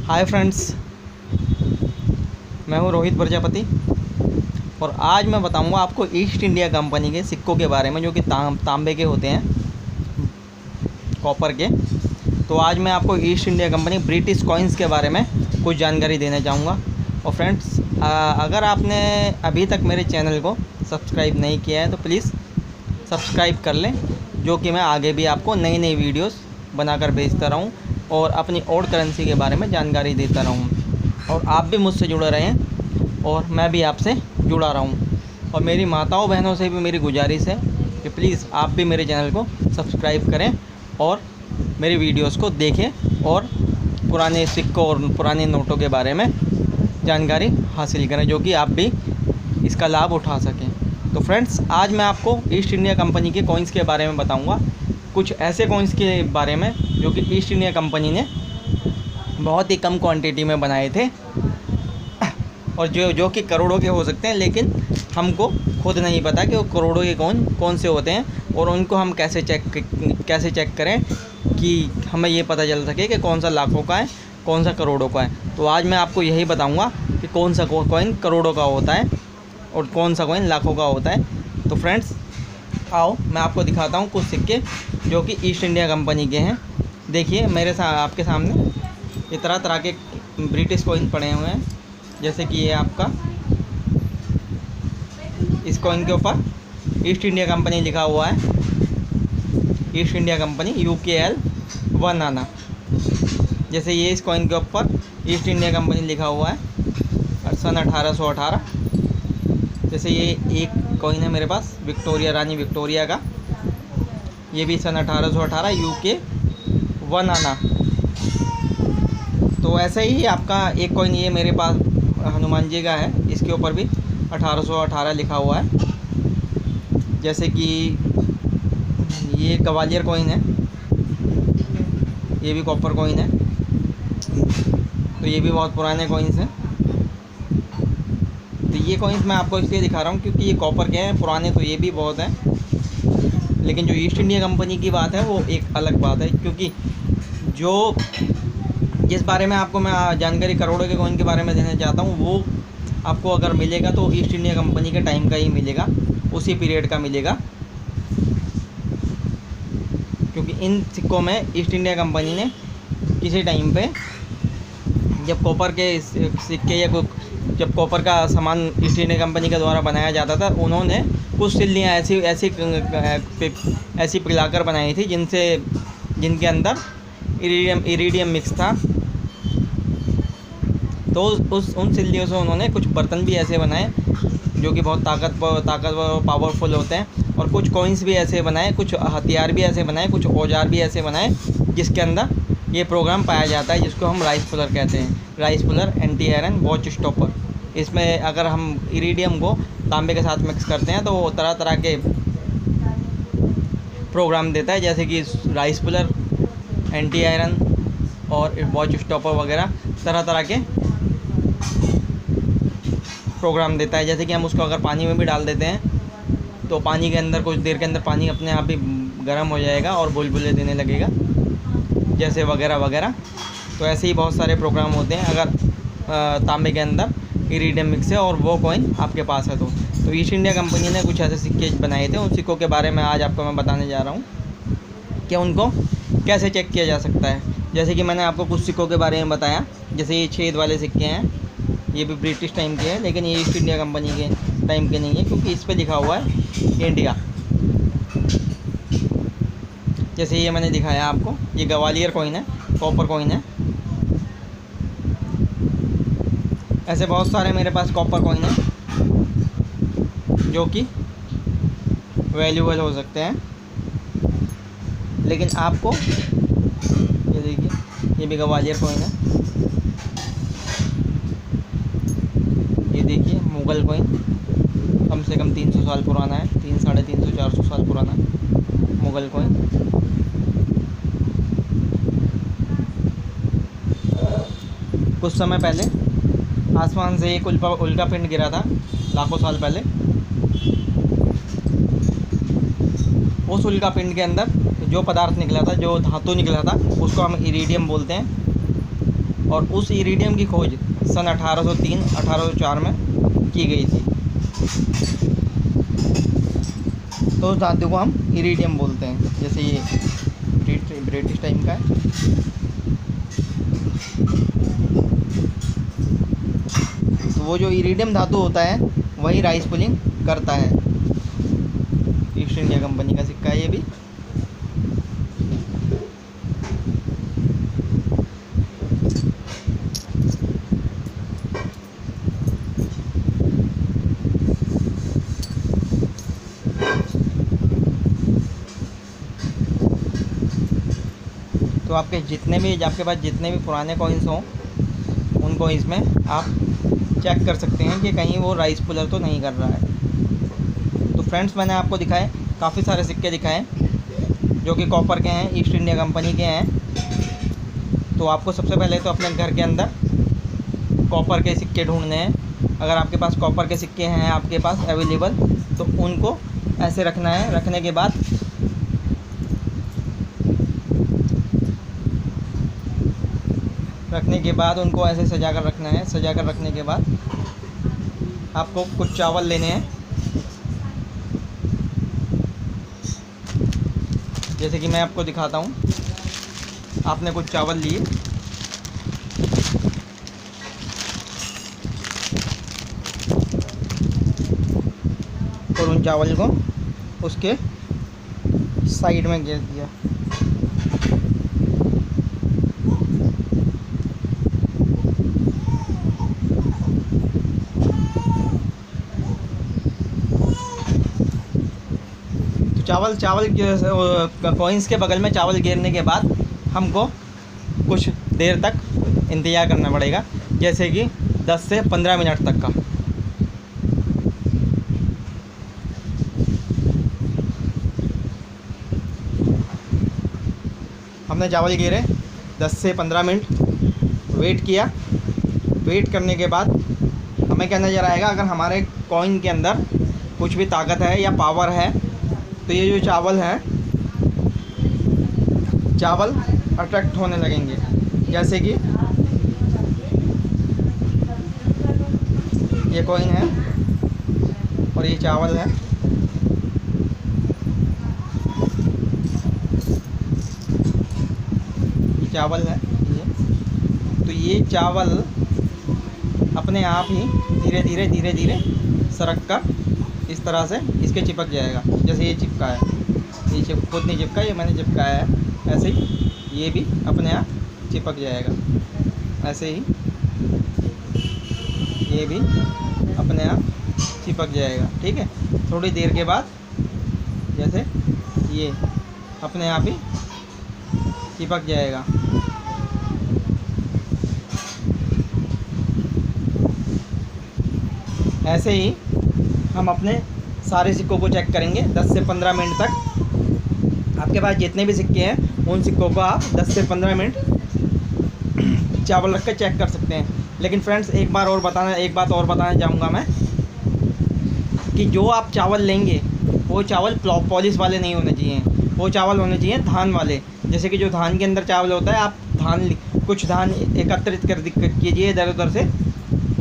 Hi friends, मैं हूं रोहित प्रजापति और आज मैं बताऊंगा आपको ईस्ट इंडिया कंपनी के सिक्कों के बारे में, जो कि तांबे के होते हैं, कॉपर के। तो आज मैं आपको east India company British coins के बारे में कुछ जानकारी देना चाहूँगा। और फ्रेंड्स, अगर आपने अभी तक मेरे चैनल को सब्सक्राइब नहीं किया है तो प्लीज़ सब्सक्राइब कर लें, जो कि मैं आगे भी आपको नई नई वीडियोस बनाकर भेजता रहूं और अपनी और करेंसी के बारे में जानकारी देता रहूं। और आप भी मुझसे जुड़े रहें और मैं भी आपसे जुड़ा रहूं। और मेरी माताओं बहनों से भी मेरी गुजारिश है कि प्लीज़ आप भी मेरे चैनल को सब्सक्राइब करें और मेरी वीडियोस को देखें और पुराने सिक्कों और पुराने नोटों के बारे में जानकारी हासिल करें, जो कि आप भी इसका लाभ उठा सकें। तो फ्रेंड्स, आज मैं आपको ईस्ट इंडिया कंपनी के कॉइन्स के बारे में बताऊंगा, कुछ ऐसे कॉइन्स के बारे में जो कि ईस्ट इंडिया कंपनी ने बहुत ही कम क्वांटिटी में बनाए थे और जो कि करोड़ों के हो सकते हैं, लेकिन हमको खुद नहीं पता कि वो करोड़ों के कौन से होते हैं और उनको हम कैसे चेक करें कि हमें ये पता चल सके कि कौन सा लाखों का है, कौन सा करोड़ों का है। तो आज मैं आपको यही बताऊंगा कि कौन सा कॉइन करोड़ों का होता है और कौन सा कॉइन लाखों का होता है। तो फ्रेंड्स, आओ मैं आपको दिखाता हूँ कुछ सिक्के जो कि ईस्ट इंडिया कंपनी के हैं। देखिए मेरे आपके सामने ये तरह तरह के ब्रिटिश कॉइन पड़े हुए हैं। जैसे कि ये आपका, इस कॉइन के ऊपर ईस्ट इंडिया कंपनी लिखा हुआ है, ईस्ट इंडिया कंपनी UKL 1 आना। जैसे ये इस कॉइन के ऊपर ईस्ट इंडिया कंपनी लिखा हुआ है सन 1818। जैसे ये एक कॉइन है मेरे पास विक्टोरिया, रानी विक्टोरिया का, ये भी सन 1818 UK 1 आना। तो ऐसे ही आपका एक कॉइन ये मेरे पास हनुमान जी का है, इसके ऊपर भी 1818 लिखा हुआ है। जैसे कि ये ग्वालियर कॉइन है, ये भी कॉपर कॉइन है। तो ये भी बहुत पुराने कॉइन्स हैं। तो ये कॉइन्स मैं आपको इसलिए दिखा रहा हूँ क्योंकि ये कॉपर के हैं, पुराने तो ये भी बहुत हैं। लेकिन जो ईस्ट इंडिया कंपनी की बात है वो एक अलग बात है, क्योंकि जिस बारे में आपको मैं जानकारी करोड़ों के कॉइन के बारे में देना चाहता हूँ, वो आपको अगर मिलेगा तो ईस्ट इंडिया कंपनी के टाइम का ही मिलेगा, उसी पीरियड का मिलेगा। क्योंकि इन सिक्कों में ईस्ट इंडिया कंपनी ने किसी टाइम पे, जब कॉपर के सिक्के या जब कॉपर का सामान ईस्ट इंडिया कंपनी के द्वारा बनाया जाता था, उन्होंने कुछ सिल्लियाँ ऐसी पिघलाकर बनाई थी जिनके अंदर इरीडियम मिक्स था। तो उन सिल्लियों से उन्होंने कुछ बर्तन भी ऐसे बनाए जो कि बहुत ताकतवर और पावरफुल होते हैं। और कुछ कॉइन्स भी ऐसे बनाए, कुछ हथियार भी ऐसे बनाए, कुछ औजार भी ऐसे बनाए जिसके अंदर ये प्रोग्राम पाया जाता है, जिसको हम राइस पुलर कहते हैं। Rice puller, anti iron watch stopper. इसमें अगर हम इरीडियम को तांबे के साथ मिक्स करते हैं तो वो तरह तरह के प्रोग्राम देता है, जैसे कि राइस पुलर, एंटी आयरन और वॉच स्टॉपर वगैरह तरह तरह के प्रोग्राम देता है। जैसे कि हम उसको अगर पानी में भी डाल देते हैं तो पानी के अंदर कुछ देर के अंदर पानी अपने आप ही गर्म हो जाएगा और बुलबुले देने लगेगा, जैसे वगैरह वगैरह। तो ऐसे ही बहुत सारे प्रोग्राम होते हैं अगर तांबे के अंदर इरीडियम मिक्स है और वो कॉइन आपके पास है तो ईस्ट इंडिया कंपनी ने कुछ ऐसे सिक्के बनाए थे। उन सिक्कों के बारे में आज आपको मैं बताने जा रहा हूँ कि उनको कैसे चेक किया जा सकता है। जैसे कि मैंने आपको कुछ सिक्कों के बारे में बताया, जैसे ये छेद वाले सिक्के हैं, ये भी ब्रिटिश टाइम के हैं, लेकिन ये ईस्ट इंडिया कंपनी के टाइम के नहीं है क्योंकि इस पर लिखा हुआ है इंडिया। जैसे ये मैंने दिखाया आपको, ये ग्वालियर कॉइन है, कॉपर कॉइन है। ऐसे बहुत सारे मेरे पास कॉपर कॉइन है जो कि वैल्यूएबल हो सकते हैं। लेकिन आपको ये देखिए, ये भी ग्वालियर कॉइन है। ये देखिए मुग़ल कॉइन, कम से कम 300 साल पुराना है, 300, 350, 400 साल पुराना मुग़ल कॉइन। कुछ समय पहले आसमान से एक उल्का पिंड गिरा था, लाखों साल पहले। उस उल्का पिंड के अंदर जो पदार्थ निकला था, जो धातु निकला था, उसको हम इरीडियम बोलते हैं। और उस इरीडियम की खोज सन 1803-1804 में की गई थी। तो उस धातु को हम इरीडियम बोलते हैं। जैसे ये ब्रिटिश टाइम का है। तो वो जो इरीडियम धातु होता है वही राइस पुलिंग करता है। ईस्ट इंडिया कंपनी का सिक्का है ये भी। तो आपके पास जितने भी पुराने कॉइन्स हों उन कॉइन्स में आप चेक कर सकते हैं कि कहीं वो राइस पुलर तो नहीं कर रहा है। तो फ्रेंड्स, मैंने आपको दिखाए काफ़ी सारे सिक्के दिखाए जो कि कॉपर के हैं, ईस्ट इंडिया कंपनी के हैं। तो आपको सबसे पहले तो अपने घर के अंदर कॉपर के सिक्के ढूंढने हैं। अगर आपके पास कॉपर के सिक्के हैं आपके पास अवेलेबल, तो उनको ऐसे रखना है। रखने के बाद उनको ऐसे सजा कर रखना है। सजा कर रखने के बाद आपको कुछ चावल लेने हैं। जैसे कि मैं आपको दिखाता हूँ। आपने कुछ चावल लिए और उन चावल को उसके साइड में गिर दिया। चावल कॉइन्स के बगल में चावल गिरने के बाद हमको कुछ देर तक इंतज़ार करना पड़ेगा, जैसे कि 10 से 15 मिनट तक का। हमने चावल गिरे 10 से 15 मिनट वेट किया। वेट करने के बाद हमें क्या नज़र आएगा, अगर हमारे कॉइन के अंदर कुछ भी ताकत है या पावर है तो ये जो चावल है, चावल अट्रैक्ट होने लगेंगे। जैसे कि ये कॉइन है और ये चावल है। ये चावल है तो ये चावल अपने आप ही धीरे धीरे सरक कर इस तरह से इसके चिपक जाएगा। जैसे ये चिपका है, ये खुद नहीं चिपका, ये मैंने चिपकाया है। ऐसे ही ये भी अपने आप चिपक जाएगा। ऐसे ही ये भी अपने आप चिपक जाएगा। ठीक है। थोड़ी देर के बाद जैसे ये अपने आप ही चिपक जाएगा। ऐसे ही हम अपने सारे सिक्कों को चेक करेंगे 10 से 15 मिनट तक। आपके पास जितने भी सिक्के हैं उन सिक्कों को आप 10 से 15 मिनट चावल रख कर चेक कर सकते हैं। लेकिन फ्रेंड्स, एक बात और बताना चाहूँगा मैं कि जो आप चावल लेंगे वो चावल पॉलिश वाले नहीं होने चाहिए। वो चावल होने चाहिए धान वाले। जैसे कि जो धान के अंदर चावल होता है, आप कुछ धान एकत्रित कर कीजिए इधर उधर से।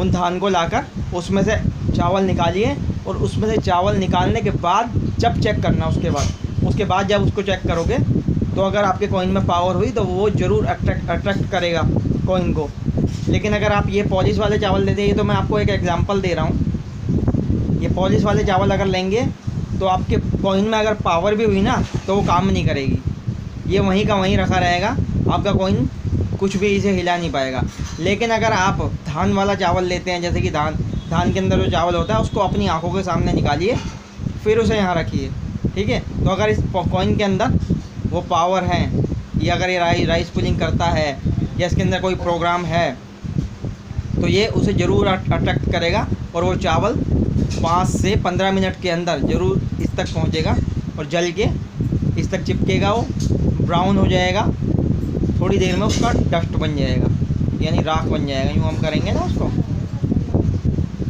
उन धान को लाकर उसमें से चावल निकालिए और उसमें से चावल निकालने के बाद जब चेक करना, उसके बाद जब उसको चेक करोगे तो अगर आपके कॉइन में पावर हुई तो वो ज़रूर अट्रैक्ट करेगा कॉइन को। लेकिन अगर आप ये पॉलिश वाले चावल लेते हैं, ये तो मैं आपको एक एग्जांपल दे रहा हूँ। ये पॉलिश वाले चावल अगर लेंगे तो आपके कॉइन में अगर पावर भी हुई ना तो वो काम नहीं करेगी। ये वहीं का वहीं रखा रहेगा, आपका कॉइन कुछ भी इसे हिला नहीं पाएगा। लेकिन अगर आप धान वाला चावल लेते हैं, जैसे कि धान के अंदर जो चावल होता है उसको अपनी आंखों के सामने निकालिए, फिर उसे यहाँ रखिए। ठीक है। तो अगर इस कॉइन के अंदर वो पावर है, या अगर ये राइस पुलिंग करता है या इसके अंदर कोई प्रोग्राम है, तो ये उसे ज़रूर अट्रैक्ट करेगा और वो चावल 5 से 15 मिनट के अंदर ज़रूर इस तक पहुँचेगा और जल के इस तक चिपकेगा। वो ब्राउन हो जाएगा, थोड़ी देर में उसका डस्ट बन जाएगा, यानी राख बन जाएगा। यूँ हम करेंगे ना उसको,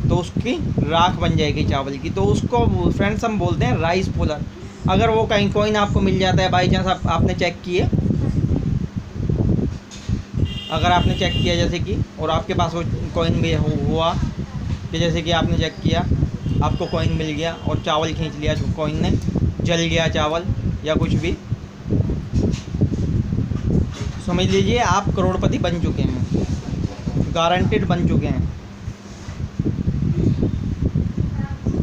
तो उसकी राख बन जाएगी चावल की। तो उसको फ्रेंड्स हम बोलते हैं राइस पुलर। अगर वो कहीं कॉइन आपको मिल जाता है बाई चांस, आपने चेक किए अगर आपने चेक किया जैसे कि, और आपके पास वो कॉइन भी हुआ कि जैसे कि आपने चेक किया, आपको कॉइन मिल गया और चावल खींच लिया कॉइन ने, जल गया चावल या कुछ भी, समझ लीजिए आप करोड़पति बन चुके हैं, गारंटेड बन चुके हैं।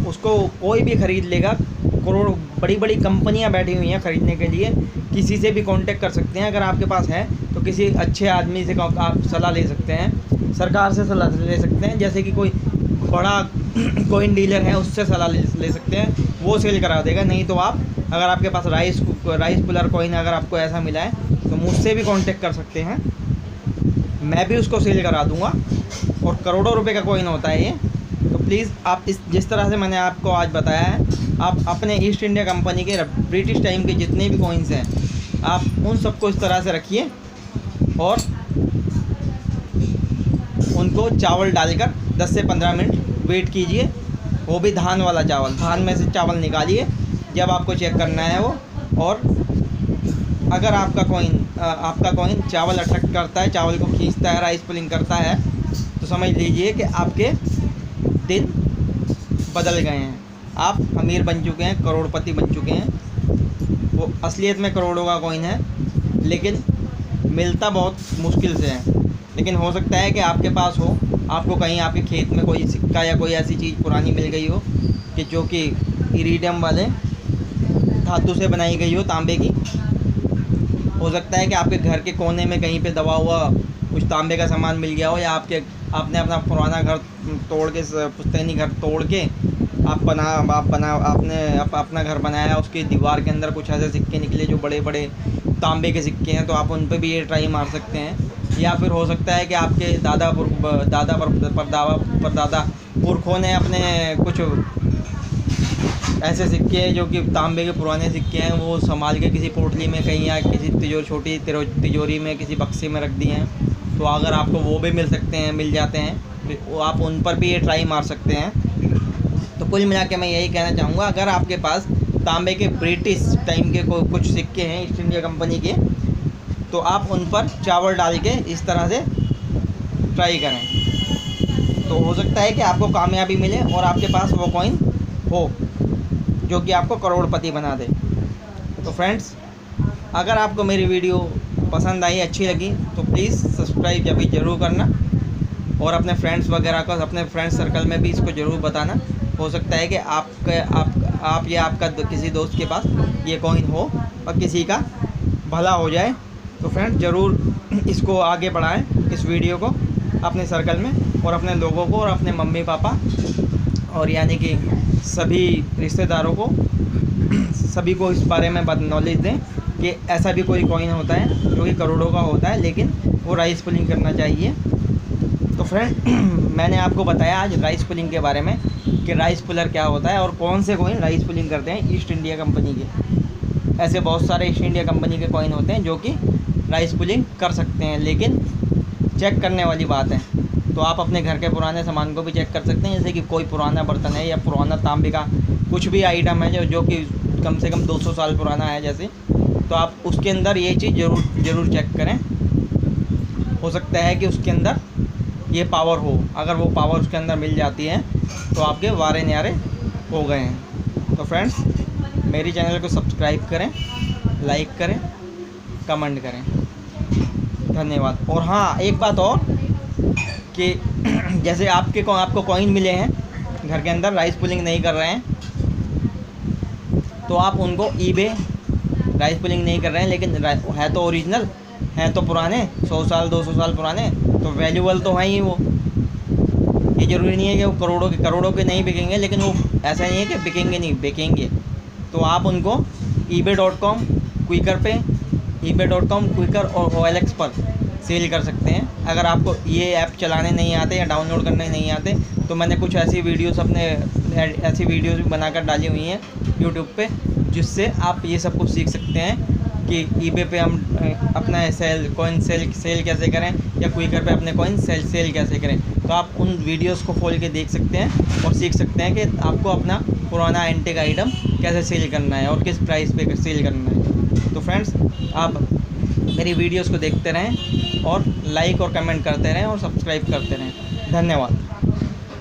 उसको कोई भी ख़रीद लेगा, करोड़ बड़ी बड़ी कंपनियां बैठी हुई हैं ख़रीदने के लिए, किसी से भी कांटेक्ट कर सकते हैं। अगर आपके पास है तो किसी अच्छे आदमी से आप सलाह ले सकते हैं, सरकार से सलाह ले सकते हैं, जैसे कि कोई बड़ा कॉइन डीलर है उससे सलाह ले सकते हैं, वो सेल करा देगा। नहीं तो आप, अगर आपके पास राइस पुलर कॉइन अगर आपको ऐसा मिला है तो मुझसे भी कांटेक्ट कर सकते हैं, मैं भी उसको सेल करा दूंगा। और करोड़ों रुपए का कॉइन होता है ये। तो प्लीज़ आप जिस तरह से मैंने आपको आज बताया है, आप अपने ईस्ट इंडिया कंपनी के ब्रिटिश टाइम के जितने भी कॉइन्स हैं, आप उन सबको इस तरह से रखिए और उनको चावल डालकर 10 से 15 मिनट वेट कीजिए। वो भी धान वाला चावल, धान में से चावल निकालिए जब आपको चेक करना है वो। और अगर आपका कॉइन चावल अट्रैक्ट करता है, चावल को खींचता है, राइस पुलिंग करता है, तो समझ लीजिए कि आपके दिन बदल गए हैं, आप अमीर बन चुके हैं, करोड़पति बन चुके हैं। वो असलियत में करोड़ों का कॉइन है, लेकिन मिलता बहुत मुश्किल से है। लेकिन हो सकता है कि आपके पास हो, आपको कहीं आपके खेत में कोई सिक्का या कोई ऐसी चीज़ पुरानी मिल गई हो कि जो कि इरिडियम वाले धातु से बनाई गई हो, तांबे की। हो सकता है कि आपके घर के कोने में कहीं पे दबा हुआ कुछ तांबे का सामान मिल गया हो, या आपने अपना पुराना घर तोड़ के, पुश्तैनी घर तोड़ के आपने अपना घर बनाया, उसकी दीवार के अंदर कुछ ऐसे सिक्के निकले जो बड़े बड़े तांबे के सिक्के हैं, तो आप उन पे भी ये ट्राई मार सकते हैं। या फिर हो सकता है कि आपके दादा परदादा पुरखों ने अपने कुछ ऐसे सिक्के जो कि तांबे के पुराने सिक्के हैं, वो संभाल के किसी पोटली में कहीं या किसी छोटी तिजोरी में किसी बक्से में रख दिए हैं। तो अगर आपको वो भी मिल जाते हैं तो आप उन पर भी ये ट्राई मार सकते हैं। तो कुल मिला के मैं यही कहना चाहूँगा, अगर आपके पास तांबे के ब्रिटिश टाइम के कुछ सिक्के हैं ईस्ट इंडिया कंपनी के, तो आप उन पर चावल डाल के इस तरह से ट्राई करें, तो हो सकता है कि आपको कामयाबी मिले और आपके पास वो कॉइन हो जो कि आपको करोड़पति बना दे। तो फ्रेंड्स, अगर आपको मेरी वीडियो पसंद आई, अच्छी लगी, तो प्लीज़ सब्सक्राइब अभी ज़रूर करना और अपने फ्रेंड्स वगैरह को, अपने फ्रेंड्स सर्कल में भी इसको ज़रूर बताना। हो सकता है कि आप या आपका किसी दोस्त के पास ये कॉइन हो और किसी का भला हो जाए। तो फ्रेंड्स, ज़रूर इसको आगे बढ़ाएं, इस वीडियो को अपने सर्कल में, और अपने लोगों को और अपने मम्मी पापा और यानी कि सभी रिश्तेदारों को, सभी को इस बारे में नॉलेज दें कि ऐसा भी कोई कॉइन होता है जो कि करोड़ों का होता है, लेकिन वो राइस पुलिंग करना चाहिए। तो फ्रेंड, मैंने आपको बताया आज राइस पुलिंग के बारे में कि राइस पुलर क्या होता है और कौन से कॉइन राइस पुलिंग करते हैं ईस्ट इंडिया कंपनी के। ऐसे बहुत सारे ईस्ट इंडिया कंपनी के कॉइन होते हैं जो कि राइस पुलिंग कर सकते हैं, लेकिन चेक करने वाली बात है। तो आप अपने घर के पुराने सामान को भी चेक कर सकते हैं, जैसे कि कोई पुराना बर्तन है या पुराना तांबे का कुछ भी आइटम है जो कि कम से कम 200 साल पुराना है जैसे, तो आप उसके अंदर ये चीज़ ज़रूर चेक करें। हो सकता है कि उसके अंदर ये पावर हो, अगर वो पावर उसके अंदर मिल जाती है तो आपके वारे न्यारे हो गए हैं। तो फ्रेंड्स, मेरी चैनल को सब्सक्राइब करें, लाइक करें, कमेंट करें। धन्यवाद। और हाँ, एक बात और कि जैसे आपको कॉइन मिले हैं घर के अंदर, राइस पुलिंग नहीं कर रहे हैं, तो आप उनको ईबे, राइस पुलिंग नहीं कर रहे हैं लेकिन है तो ओरिजिनल, हैं तो पुराने 100 साल 200 साल पुराने, तो वैल्यूबल तो हैं ही वो। ये ज़रूरी नहीं है कि वो करोड़ों के नहीं बिकेंगे, लेकिन वो ऐसा नहीं है कि बिकेंगे। तो आप उनको eBay.com, क्विकर और OLX पर सेल कर सकते हैं। अगर आपको ये ऐप चलाने नहीं आते या डाउनलोड करने नहीं आते, तो मैंने कुछ ऐसी वीडियोस भी बनाकर डाली हुई हैं यूट्यूब पे, जिससे आप ये सब कुछ सीख सकते हैं कि eBay पे हम अपना कॉइन सेल कैसे करें, या क्विकर पे अपने कॉइन सेल कैसे करें। तो आप उन वीडियोस को खोल के देख सकते हैं और सीख सकते हैं कि आपको अपना पुराना एंटीक आइटम कैसे सेल करना है और किस प्राइस पे सेल करना है। तो फ्रेंड्स, आप मेरी वीडियोस को देखते रहें और लाइक और कमेंट करते रहें और सब्सक्राइब करते रहें। धन्यवाद।